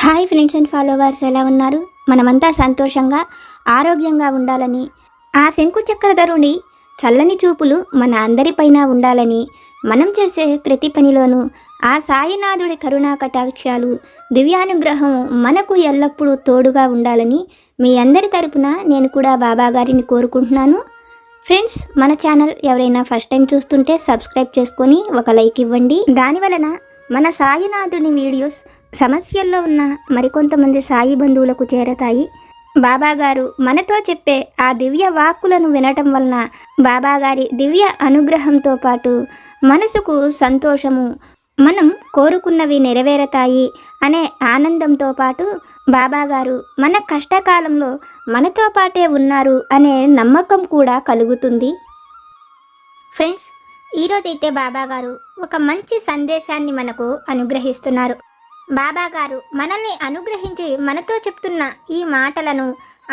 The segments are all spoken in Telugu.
హాయ్ ఫ్రెండ్స్ అండ్ ఫాలోవర్స్, ఎలా ఉన్నారు? మనమంతా సంతోషంగా ఆరోగ్యంగా ఉండాలని, ఆ శంకు చక్రధరుని చల్లని చూపులు మన అందరిపైన ఉండాలని, మనం చేసే ప్రతి పనిలోనూ ఆ సాయినాథుడి కరుణా కటాక్షాలు, దివ్యానుగ్రహం మనకు ఎల్లప్పుడూ తోడుగా ఉండాలని మీ అందరి తరపున నేను కూడా బాబా గారిని కోరుకుంటున్నాను. ఫ్రెండ్స్, మన ఛానల్ ఎవరైనా ఫస్ట్ టైం చూస్తుంటే సబ్స్క్రైబ్ చేసుకొని ఒక లైక్ ఇవ్వండి. దానివలన మన సాయినాథుని వీడియోస్ సమస్యల్లో ఉన్న మరికొంతమంది సాయి బంధువులకు చేరతాయి. బాబాగారు మనతో చెప్పే ఆ దివ్య వాక్కులను వినటం వలన బాబాగారి దివ్య అనుగ్రహంతో పాటు మనసుకు సంతోషము, మనం కోరుకున్నవి నెరవేరతాయి అనే ఆనందంతో పాటు బాబాగారు మన కష్టకాలంలో మనతో పాటే ఉన్నారు అనే నమ్మకం కూడా కలుగుతుంది. ఫ్రెండ్స్, ఈరోజైతే బాబాగారు ఒక మంచి సందేశాన్ని మనకు అనుగ్రహిస్తున్నారు. బాబాగారు మనల్ని అనుగ్రహించి మనతో చెప్తున్న ఈ మాటలను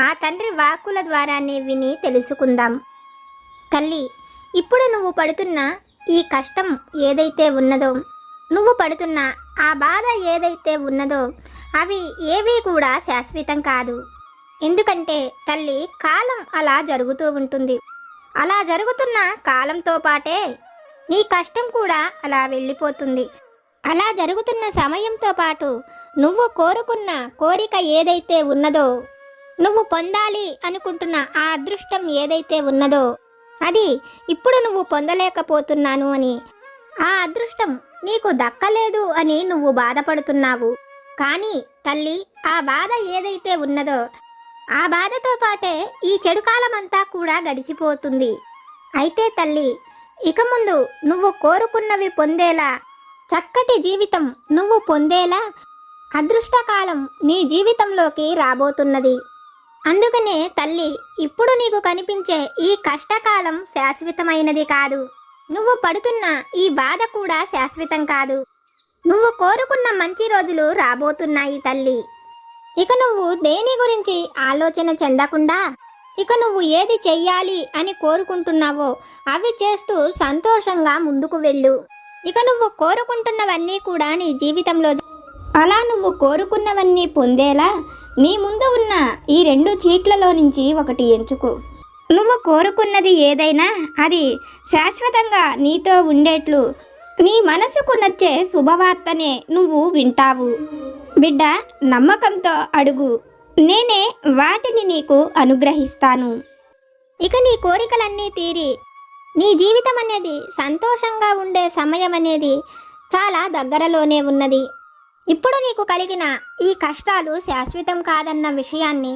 ఆ తండ్రి వాక్కుల ద్వారానే విని తెలుసుకుందాం. తల్లి, ఇప్పుడు నువ్వు పడుతున్న ఈ కష్టం ఏదైతే ఉన్నదో, నువ్వు పడుతున్న ఆ బాధ ఏదైతే ఉన్నదో, అవి ఏవీ కూడా శాశ్వతం కాదు. ఎందుకంటే తల్లి, కాలం అలా జరుగుతూ ఉంటుంది. అలా జరుగుతున్న కాలంతో పాటే నీ కష్టం కూడా అలా వెళ్ళిపోతుంది. అలా జరుగుతున్న సమయంతో పాటు నువ్వు కోరుకున్న కోరిక ఏదైతే ఉన్నదో, నువ్వు పొందాలి అనుకుంటున్న ఆ అదృష్టం ఏదైతే ఉన్నదో, అది ఇప్పుడు నువ్వు పొందలేకపోతున్నాను అని, ఆ అదృష్టం నీకు దక్కలేదు అని నువ్వు బాధపడుతున్నావు. కానీ తల్లి, ఆ బాధ ఏదైతే ఉన్నదో, ఆ బాధతో పాటే ఈ చెడు కాలమంతా కూడా గడిచిపోతుంది. అయితే తల్లి, ఇక ముందు నువ్వు కోరుకున్నవి పొందేలా, చక్కటి జీవితం నువ్వు పొందేలా అదృష్టకాలం నీ జీవితంలోకి రాబోతున్నది. అందుకనే తల్లి, ఇప్పుడు నీకు కనిపించే ఈ కష్టకాలం శాశ్వతమైనది కాదు. నువ్వు పడుతున్న ఈ బాధ కూడా శాశ్వతం కాదు. నువ్వు కోరుకున్న మంచి రోజులు రాబోతున్నాయి తల్లి. ఇక నువ్వు దేని గురించి ఆలోచన చెందకుండా, ఇక నువ్వు ఏది చెయ్యాలి అని కోరుకుంటున్నావో అవి చేస్తూ సంతోషంగా ముందుకు వెళ్ళు. ఇక నువ్వు కోరుకుంటున్నవన్నీ కూడా నీ జీవితంలో, అలా నువ్వు కోరుకున్నవన్నీ పొందేలా నీ ముందు ఉన్న ఈ 2 చీట్లలో నుంచి ఒకటి ఎంచుకో. నువ్వు కోరుకున్నది ఏదైనా అది శాశ్వతంగా నీతో ఉండేట్లు నీ మనసుకు నచ్చే శుభవార్తనే నువ్వు వింటావు. బిడ్డ, నమ్మకంతో అడుగు, నేనే వాటిని నీకు అనుగ్రహిస్తాను. ఇక నీ కోరికలన్నీ తీరి నీ జీవితం అనేది సంతోషంగా ఉండే సమయం అనేది చాలా దగ్గరలోనే ఉన్నది. ఇప్పుడు నీకు కలిగిన ఈ కష్టాలు శాశ్వతం కాదన్న విషయాన్ని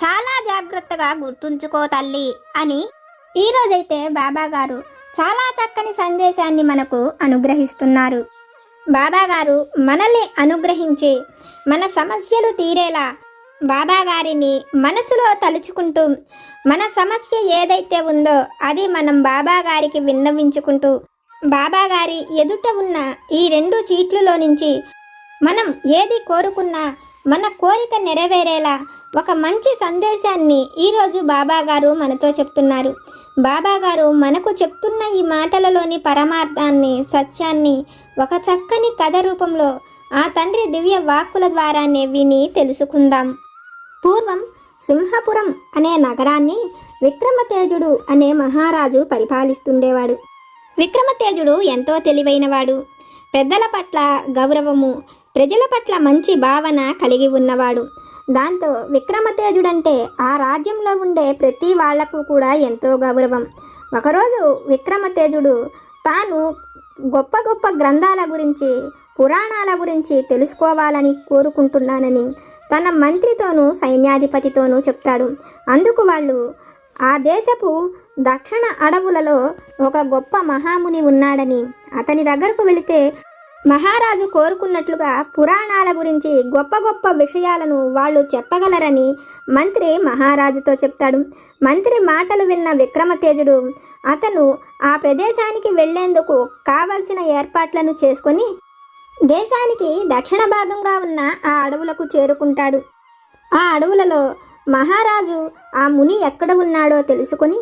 చాలా జాగ్రత్తగా గుర్తుంచుకో తల్లి అని ఈరోజైతే బాబాగారు చాలా చక్కని సందేశాన్ని మనకు అనుగ్రహిస్తున్నారు. బాబాగారు మనల్ని అనుగ్రహించి మన సమస్యలు తీరేలా బాబాగారిని మనసులో తలుచుకుంటూ, మన సమస్య ఏదైతే ఉందో అది మనం బాబాగారికి విన్నవించుకుంటూ, బాబాగారి ఎదుట ఉన్న ఈ 2 చీట్లలో నుంచి మనం ఏది కోరుకున్నా మన కోరిక నెరవేరేలా ఒక మంచి సందేశాన్ని ఈరోజు బాబాగారు మనతో చెప్తున్నారు. బాబాగారు మనకు చెప్తున్న ఈ మాటలలోని పరమార్థాన్ని, సత్యాన్ని ఒక చక్కని కథ రూపంలో ఆ తండ్రి దివ్య వాక్కుల ద్వారానే విని తెలుసుకుందాం. పూర్వం సింహపురం అనే నగరాన్ని విక్రమతేజుడు అనే మహారాజు పరిపాలిస్తుండేవాడు. విక్రమతేజుడు ఎంతో తెలివైనవాడు, పెద్దల పట్ల గౌరవము, ప్రజల పట్ల మంచి భావన కలిగి ఉన్నవాడు. దాంతో విక్రమతేజుడంటే ఆ రాజ్యంలో ఉండే ప్రతి వాళ్లకు కూడా ఎంతో గౌరవం. ఒకరోజు విక్రమతేజుడు తాను గొప్ప గొప్ప గ్రంథాల గురించి, పురాణాల గురించి తెలుసుకోవాలని కోరుకుంటున్నానని తన మంత్రితోనూ సైన్యాధిపతితోనూ చెప్తాడు. అందుకు వాళ్ళు ఆ దేశపు దక్షిణ అడవులలో ఒక గొప్ప మహాముని ఉన్నాడని, అతని దగ్గరకు వెళితే మహారాజు కోరుకున్నట్లుగా పురాణాల గురించి గొప్ప గొప్ప విషయాలను వాళ్ళు చెప్పగలరని మంత్రి మహారాజుతో చెప్తాడు. మంత్రి మాటలు విన్న విక్రమతేజుడు అతను ఆ ప్రదేశానికి వెళ్లేందుకు కావలసిన ఏర్పాట్లను చేసుకొని దేశానికి దక్షిణ భాగంగా ఉన్న ఆ అడవులకు చేరుకుంటాడు. ఆ అడవులలో మహారాజు ఆ ముని ఎక్కడ ఉన్నాడో తెలుసుకొని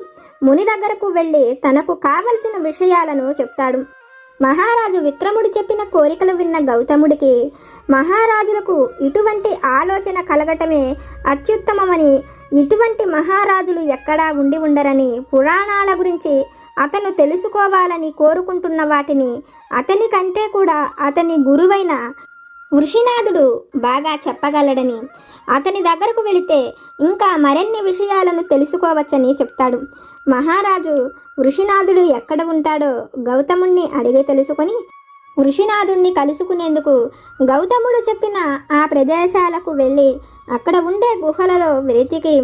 ముని దగ్గరకు వెళ్ళి తనకు కావలసిన విషయాలను చెప్తాడు. మహారాజు విక్రముడు చెప్పిన కోరికలు విన్న గౌతముడికి మహారాజులకు ఇటువంటి ఆలోచన కలగటమే అత్యుత్తమమని, ఇటువంటి మహారాజులు ఎక్కడా ఉండి ఉండరని, పురాణాల గురించి అతను తెలుసుకోవాలని కోరుకుంటున్న వాటిని అతని కంటే కూడా అతని గురువైన వృషినాథుడు బాగా చెప్పగలడని, అతని దగ్గరకు వెళితే ఇంకా మరిన్ని విషయాలను తెలుసుకోవచ్చని చెప్తాడు. మహారాజు వృషినాథుడు ఎక్కడ ఉంటాడో గౌతముణ్ణి అడిగి తెలుసుకొని వృషినాథుణ్ణి కలుసుకునేందుకు గౌతముడు చెప్పిన ఆ ప్రదేశాలకు వెళ్ళి అక్కడ ఉండే గుహలలో వెతికి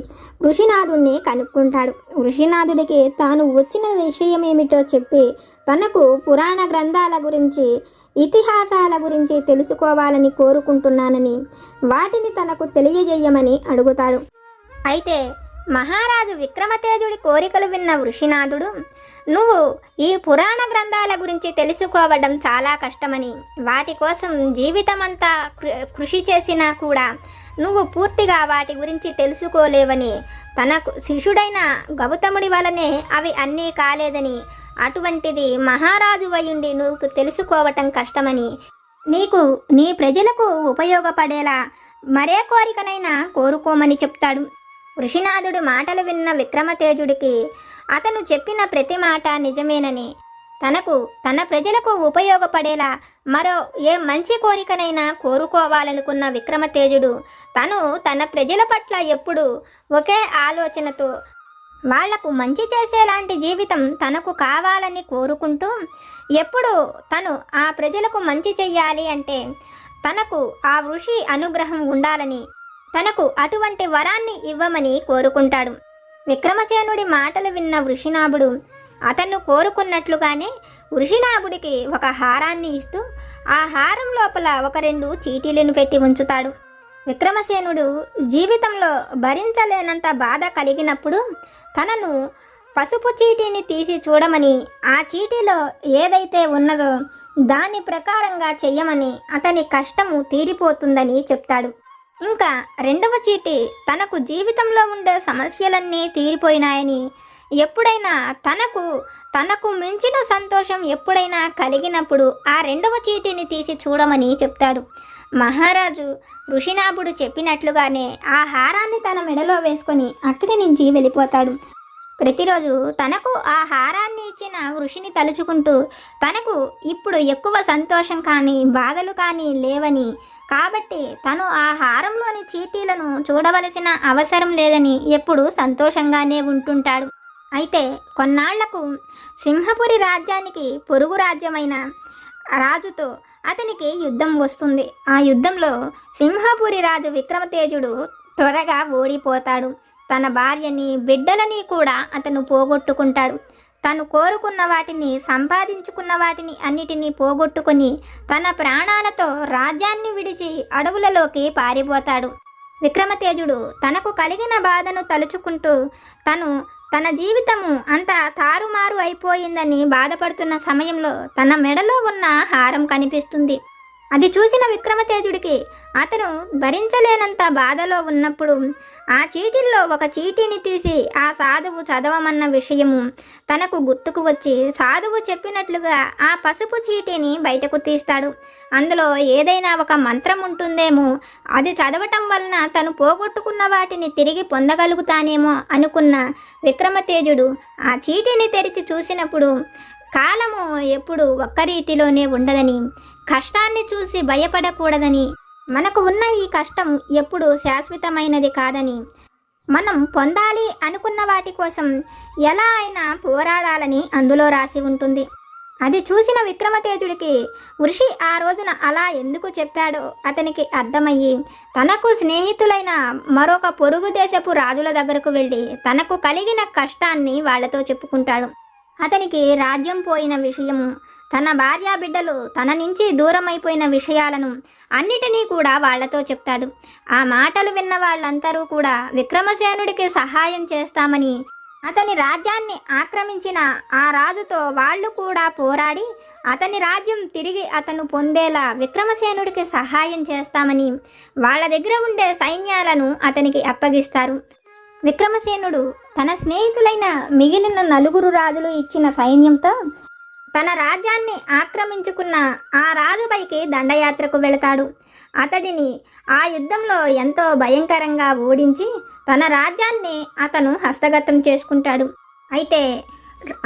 వృషినాథుణ్ణి కనుక్కుంటాడు. వృషినాథుడికి తాను వచ్చిన విషయమేమిటో చెప్పి తనకు పురాణ గ్రంథాల గురించి, ఇతిహాసాల గురించి తెలుసుకోవాలని కోరుకుంటున్నానని, వాటిని తనకు తెలియజేయమని అడుగుతాడు. అయితే మహారాజు విక్రమతేజుడి కోరికలు విన్న వృషినాథుడు, నువ్వు ఈ పురాణ గ్రంథాల గురించి తెలుసుకోవడం చాలా కష్టమని, వాటి కోసం జీవితమంతా కృషి చేసినా కూడా నువ్వు పూర్తిగా వాటి గురించి తెలుసుకోలేవని, తనకు శిష్యుడైన గౌతముడి వలనే అవి అన్నీ కాలేదని, అటువంటిది మహారాజు వయుండి నువ్వు తెలుసుకోవటం కష్టమని, నీకు నీ ప్రజలకు ఉపయోగపడేలా మరే కోరికనైనా కోరుకోమని చెప్తాడు. వృషినాథుడు మాటలు విన్న విక్రమతేజుడికి అతను చెప్పిన ప్రతి మాట నిజమేనని, తన ప్రజలకు ఉపయోగపడేలా మరో ఏ మంచి కోరికనైనా కోరుకోవాలనుకున్న విక్రమతేజుడు తన ప్రజల పట్ల ఎప్పుడూ ఒకే ఆలోచనతో వాళ్లకు మంచి చేసేలాంటి జీవితం తనకు కావాలని కోరుకుంటూ, ఎప్పుడు తను ఆ ప్రజలకు మంచి చెయ్యాలి అంటే తనకు ఆ ఋషి అనుగ్రహం ఉండాలని, తనకు అటువంటి వరాన్ని ఇవ్వమని కోరుకుంటాడు. విక్రమసేనుడి మాటలు విన్న వృషినాభుడు అతను కోరుకున్నట్లుగానే వృషినాభుడికి ఒక హారాన్ని ఇస్తూ ఆ హారం లోపల ఒక 2 చీటీలను పెట్టి ఉంచుతాడు. విక్రమసేనుడు జీవితంలో భరించలేనంత బాధ కలిగినప్పుడు తనను పసుపు చీటీని తీసి చూడమని, ఆ చీటీలో ఏదైతే ఉన్నదో దాని ప్రకారంగా చెయ్యమని, అతని కష్టము తీరిపోతుందని చెప్తాడు. ఇంకా 2వ చీటీ తనకు జీవితంలో ఉండే సమస్యలన్నీ తీరిపోయినాయని, ఎప్పుడైనా తనకు మించిన సంతోషం ఎప్పుడైనా కలిగినప్పుడు ఆ 2వ చీటీని తీసి చూడమని చెప్తాడు. మహారాజు వృషినాభుడు చెప్పినట్లుగానే ఆ హారాన్ని తన మెడలో వేసుకొని అక్కడి నుంచి వెళ్ళిపోతాడు. ప్రతిరోజు తనకు ఆ హారాన్ని ఇచ్చిన ఋషిని తలుచుకుంటూ తనకు ఇప్పుడు ఎక్కువ సంతోషం కానీ బాధలు కానీ లేవని, కాబట్టి తను ఆ హారంలోని చీటీలను చూడవలసిన అవసరం లేదని ఎప్పుడూ సంతోషంగానే ఉంటుంటాడు. అయితే కొన్నాళ్లకు సింహపురి రాజ్యానికి పొరుగు రాజ్యమైన రాజుతో అతనికి యుద్ధం వస్తుంది. ఆ యుద్ధంలో సింహపురి రాజు విక్రమతేజుడు త్వరగా ఓడిపోతాడు. తన భార్యని, బిడ్డలని కూడా అతను పోగొట్టుకుంటాడు. తను కోరుకున్న వాటిని, సంపాదించుకున్న వాటిని అన్నిటినీ పోగొట్టుకొని తన ప్రాణాలతో రాజ్యాన్ని విడిచి అడవులలోకి పారిపోతాడు. విక్రమతేజుడు తనకు కలిగిన బాధను తలుచుకుంటూ తన జీవితము అంతా తారుమారు అయిపోయిందని బాధపడుతున్న సమయంలో తన మెడలో ఉన్న హారం కనిపిస్తుంది. అది చూసిన విక్రమతేజుడికి అతను భరించలేనంత బాధలో ఉన్నప్పుడు ఆ చీటీల్లో ఒక చీటీని తీసి ఆ సాధువు చదవమన్న విషయము తనకు గుర్తుకు వచ్చి సాధువు చెప్పినట్లుగా ఆ పసుపు చీటీని బయటకు తీస్తాడు. అందులో ఏదైనా ఒక మంత్రం ఉంటుందేమో, అది చదవటం వలన తను పోగొట్టుకున్న వాటిని తిరిగి పొందగలుగుతానేమో అనుకున్న విక్రమతేజుడు ఆ చీటీని తెరిచి చూసినప్పుడు కాలము ఎప్పుడు ఒక్క రీతిలోనే ఉండదని, కష్టాన్ని చూసి భయపడకూడదని, మనకు ఉన్న ఈ కష్టం ఎప్పుడు శాశ్వతమైనది కాదని, మనం పొందాలి అనుకున్న వాటి కోసం ఎలా అయినా పోరాడాలని అందులో రాసి ఉంటుంది. అది చూసిన విక్రమతేజుడికి ఋషి ఆ రోజున అలా ఎందుకు చెప్పాడో అతనికి అర్థమయ్యి తనకు స్నేహితులైన మరొక పొరుగు దేశపు రాజుల దగ్గరకు వెళ్ళి తనకు కలిగిన కష్టాన్ని వాళ్లతో చెప్పుకుంటాడు. అతనికి రాజ్యం పోయిన విషయము, తన భార్యా బిడ్డలు తన నుంచి దూరమైపోయిన విషయాలను అన్నిటినీ కూడా వాళ్లతో చెప్తాడు. ఆ మాటలు విన్న వాళ్ళందరూ కూడా విక్రమసేనుడికి సహాయం చేస్తామని, అతని రాజ్యాన్ని ఆక్రమించిన ఆ రాజుతో వాళ్ళు కూడా పోరాడి అతని రాజ్యం తిరిగి అతను పొందేలా విక్రమసేనుడికి సహాయం చేస్తామని వాళ్ళ దగ్గర ఉండే సైన్యాలను అతనికి అప్పగిస్తారు. విక్రమసేనుడు తన స్నేహితులైన మిగిలిన 4 రాజులు ఇచ్చిన సైన్యంతో తన రాజ్యాన్ని ఆక్రమించుకున్న ఆ రాజుపైకి దండయాత్రకు వెళతాడు. అతడిని ఆ యుద్ధంలో ఎంతో భయంకరంగా ఓడించి తన రాజ్యాన్ని అతను హస్తగతం చేసుకుంటాడు. అయితే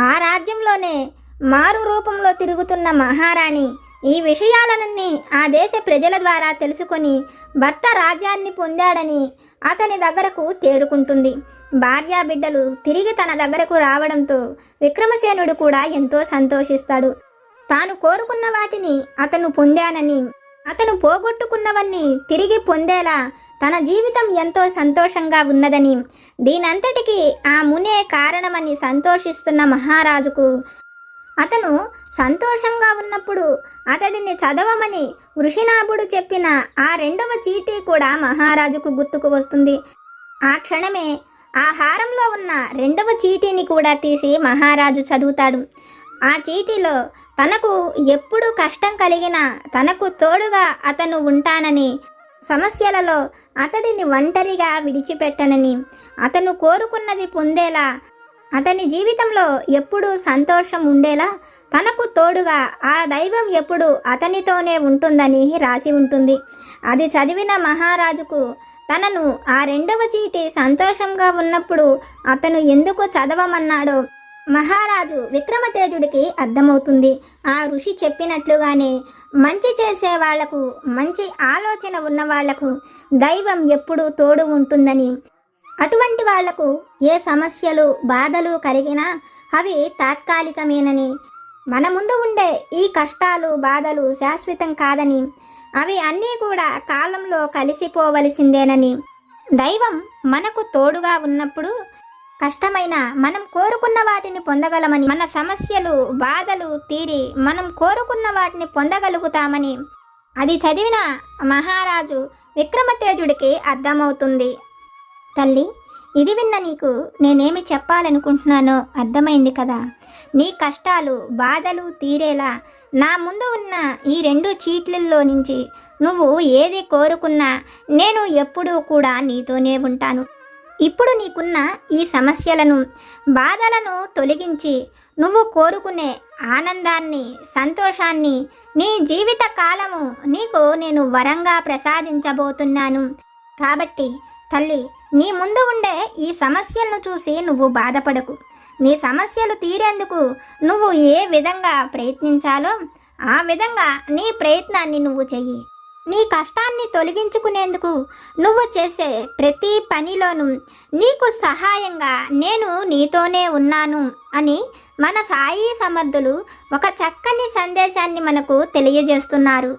ఆ రాజ్యంలోనే మారు రూపంలో తిరుగుతున్న మహారాణి ఈ విషయాలన్నీ ఆ దేశ ప్రజల ద్వారా తెలుసుకొని భర్త రాజ్యాన్ని పొందాడని అతని దగ్గరకు తేడుకుంటుంది. భార్యా బిడ్డలు తిరిగి తన దగ్గరకు రావడంతో విక్రమసేనుడు కూడా ఎంతో సంతోషిస్తాడు. తాను కోరుకున్న వాటిని అతను పొందానని, అతను పోగొట్టుకున్నవన్నీ తిరిగి పొందేలా తన జీవితం ఎంతో సంతోషంగా ఉన్నదని, దీనంతటికీ ఆ మునే కారణమని సంతోషిస్తున్న మహారాజుకు అతను సంతోషంగా ఉన్నప్పుడు అతడిని చదవమని వృషినాభుడు చెప్పిన ఆ రెండవ చీటీ కూడా మహారాజుకు గుర్తుకు వస్తుంది. ఆ క్షణమే ఆ హారంలో ఉన్న రెండవ చీటీని కూడా తీసి మహారాజు చదువుతాడు. ఆ చీటీలో తనకు ఎప్పుడు కష్టం కలిగినా తనకు తోడుగా అతను ఉంటానని, సమస్యలలో అతడిని ఒంటరిగా విడిచిపెట్టనని, అతను కోరుకున్నది పొందేలా, అతని జీవితంలో ఎప్పుడూ సంతోషం ఉండేలా తనకు తోడుగా ఆ దైవం ఎప్పుడు అతనితోనే ఉంటుందని రాసి ఉంటుంది. అది చదివిన మహారాజుకు తనను ఆ రెండవ చీటీ సంతోషంగా ఉన్నప్పుడు అతను ఎందుకు చదవమన్నాడో మహారాజు విక్రమతేజుడికి అర్థమవుతుంది. ఆ ఋషి చెప్పినట్లుగానే మంచి చేసే వాళ్లకు, మంచి ఆలోచన ఉన్న వాళ్లకు దైవం ఎప్పుడూ తోడు ఉంటుందని, అటువంటి వాళ్లకు ఏ సమస్యలు బాధలు కలిగినా అవి తాత్కాలికమేనని, మన ముందు ఉండే ఈ కష్టాలు బాధలు శాశ్వతం కాదని, అవి అన్నీ కూడా కాలంలో కలిసిపోవలసిందేనని, దైవం మనకు తోడుగా ఉన్నప్పుడు కష్టమైన మనం కోరుకున్న వాటిని పొందగలమని, మన సమస్యలు బాధలు తీరి మనం కోరుకున్న వాటిని పొందగలుగుతామని అది చదివిన మహారాజు విక్రమతేజుడికి అర్థమవుతుంది. తల్లి, ఇది విన్న నీకు నేనేమి చెప్పాలనుకుంటున్నానో అర్థమైంది కదా. నీ కష్టాలు బాధలు తీరేలా నా ముందు ఉన్న ఈ రెండు చీట్లల్లో నుంచి నువ్వు ఏది కోరుకున్నా నేను ఎప్పుడూ కూడా నీతోనే ఉంటాను. ఇప్పుడు నీకున్న ఈ సమస్యలను బాధలను తొలగించి నువ్వు కోరుకునే ఆనందాన్ని సంతోషాన్ని నీ జీవిత కాలము నీకు నేను వరంగా ప్రసాదించబోతున్నాను. కాబట్టి తల్లి, నీ ముందు ఉండే ఈ సమస్యలను చూసి నువ్వు బాధపడకు. నీ సమస్యలు తీరేందుకు నువ్వు ఏ విధంగా ప్రయత్నించాలో ఆ విధంగా నీ ప్రయత్నాన్ని నువ్వు చెయ్యి. నీ కష్టాన్ని తొలగించుకునేందుకు నువ్వు చేసే ప్రతి పనిలోనూ నీకు సహాయంగా నేను నీతోనే ఉన్నాను అని మన సాయి సమర్థులు ఒక చక్కని సందేశాన్ని మనకు తెలియజేస్తున్నారు.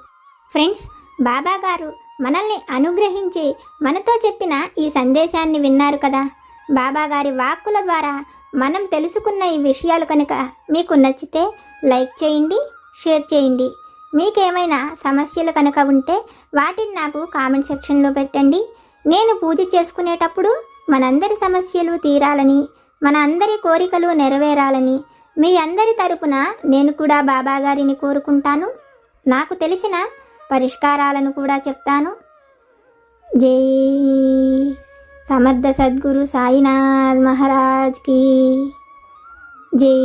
ఫ్రెండ్స్, బాబా గారు మనల్ని అనుగ్రహించి మనతో చెప్పిన ఈ సందేశాన్ని విన్నారు కదా. బాబా గారి వాక్కుల ద్వారా మనం తెలుసుకున్న ఈ విషయాలు కనుక మీకు నచ్చితే లైక్ చేయండి, షేర్ చేయండి. మీకేమైనా సమస్యలు కనుక ఉంటే వాటిని నాకు కామెంట్ సెక్షన్లో పెట్టండి. నేను పూజ చేసుకునేటప్పుడు మనందరి సమస్యలు తీరాలని, మన అందరి కోరికలు నెరవేరాలని మీ అందరి తరపున నేను కూడా బాబా గారిని కోరుకుంటాను. నాకు తెలిసిన పరిష్కారాలను కూడా చెప్తాను. జై సమర్థ సద్గురు సాయినాథ్ మహారాజ్ కీ జై.